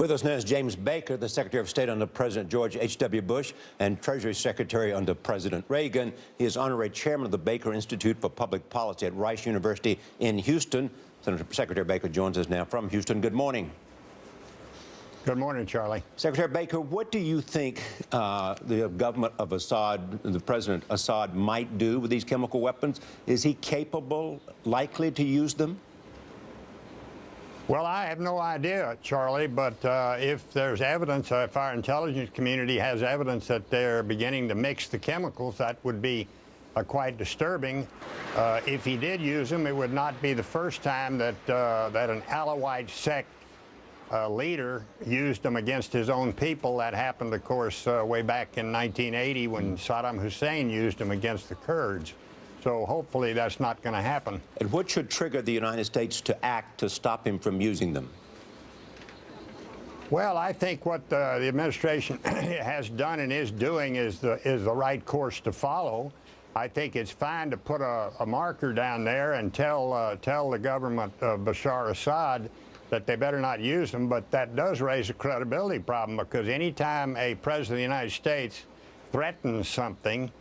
With us now is James Baker, the Secretary of State under President George H.W. Bush and Treasury Secretary under President Reagan. He is Honorary Chairman of the Baker Institute for Public Policy at Rice University in Houston. Senator Secretary Baker joins us now from Houston. Good morning. Good morning, Charlie. Secretary Baker, what do you think the government of Assad, the President Assad, might do with these chemical weapons? Is he capable, likely to use them? Well, I have no idea, Charlie, but if there's evidence, if our intelligence community has evidence that they're beginning to mix the chemicals, that would be quite disturbing. If he did use them, it would not be the first time that an Alawite sect leader used them against his own people. That happened, of course, way back in 1980 when Saddam Hussein used them against the Kurds. So hopefully that's not going to happen. And what should trigger the United States to act to stop him from using them? Well, I think what the administration has done and is doing is the right course to follow. I think it's fine to put a marker down there and tell the government of Bashar Assad that they better not use them, but that does raise a credibility problem, because anytime a president of the United States threatens something,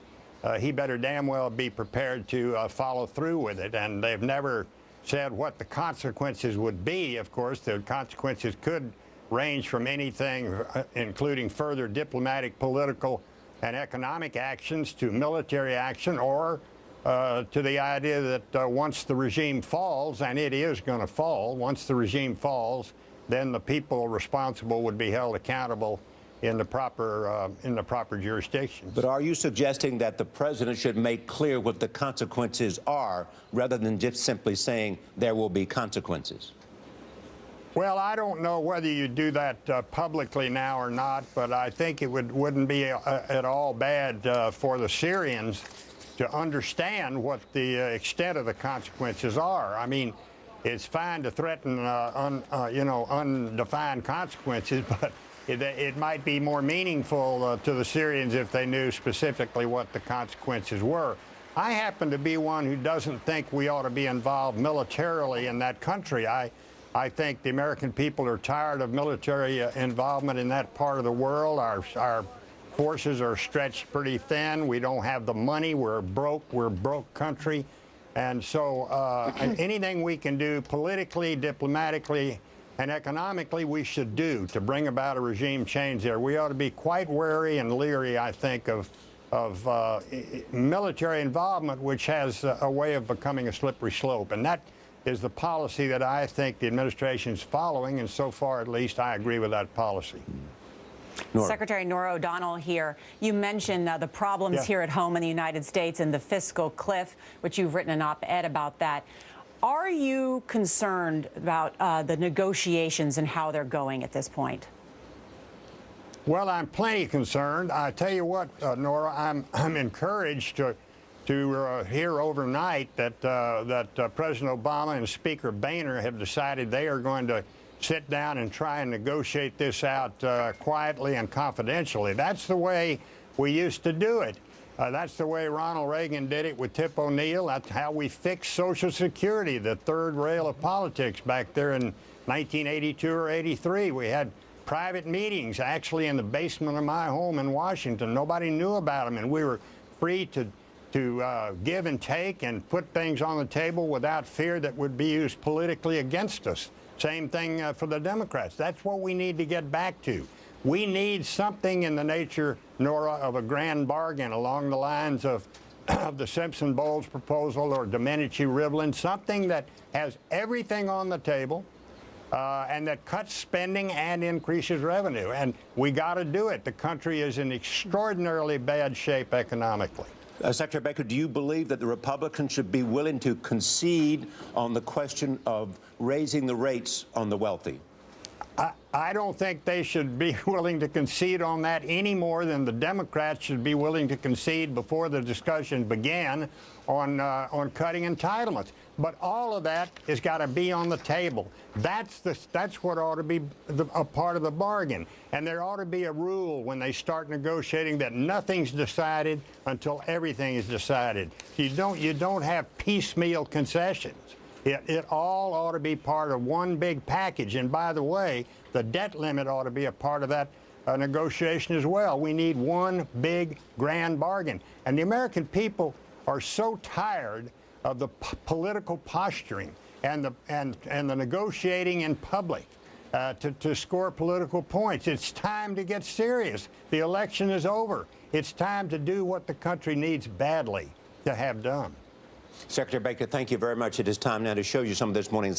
he better damn well be prepared to follow through with it. And they've never said what the consequences would be. Of course, the consequences could range from anything, including further diplomatic, political, and economic actions, to military action, or to the idea that once the regime falls, and it is going to fall, once the regime falls, then the people responsible would be held accountable in the proper jurisdictions. But are you suggesting that the president should make clear what the consequences are, rather than just simply saying there will be consequences? Well, I don't know whether you do that publicly now or not, but I think it wouldn't be at all bad for the Syrians to understand what the extent of the consequences are. I mean, it's fine to threaten undefined consequences, but it might be more meaningful to the Syrians if they knew specifically what the consequences were. I happen to be one who doesn't think we ought to be involved militarily in that country. I think the American people are tired of military involvement in that part of the world. Our forces are stretched pretty thin. We don't have the money. We're a broke country. And so anything we can do politically, diplomatically, and economically we should do to bring about a regime change there. We ought to be quite wary and leery, I think, of military involvement, which has a way of becoming a slippery slope. And that is the policy that I think the administration is following, and so far, at least, I agree with that policy. Nora. Secretary Nora O'Donnell here. You mentioned the problems here at home in the United States and the fiscal cliff, which you've written an op-ed about that. Are you concerned about the negotiations and how they're going at this point? Well, I'm plenty concerned. I tell you what, Nora, I'm encouraged to hear overnight that President Obama and Speaker Boehner have decided they are going to sit down and try and negotiate this out quietly and confidentially. That's the way we used to do it. That's the way Ronald Reagan did it with Tip O'Neill. That's how we fixed Social Security, the third rail of politics, back there in 1982 or 83. We had private meetings actually in the basement of my home in Washington. Nobody knew about them, and we were free to give and take and put things on the table without fear that would be used politically against us. Same thing for the Democrats. That's what we need to get back to. We need something in the nature, Nora, of a grand bargain along the lines of the Simpson-Bowles proposal or Domenici-Rivlin, something that has everything on the table and that cuts spending and increases revenue. And we got to do it. The country is in extraordinarily bad shape economically. Secretary Baker, do you believe that the Republicans should be willing to concede on the question of raising the rates on the wealthy? I don't think they should be willing to concede on that any more than the Democrats should be willing to concede before the discussion began on cutting entitlements. But all of that has got to be on the table. That's what ought to be a part of the bargain. And there ought to be a rule when they start negotiating that nothing's decided until everything is decided. You don't have piecemeal concessions. It all ought to be part of one big package. And by the way, the debt limit ought to be a part of that negotiation as well. We need one big grand bargain. And the American people are so tired of the political posturing and the negotiating in public to score political points. It's time to get serious. The election is over. It's time to do what the country needs badly to have done. Secretary Baker, thank you very much. It is time now to show you some of this morning's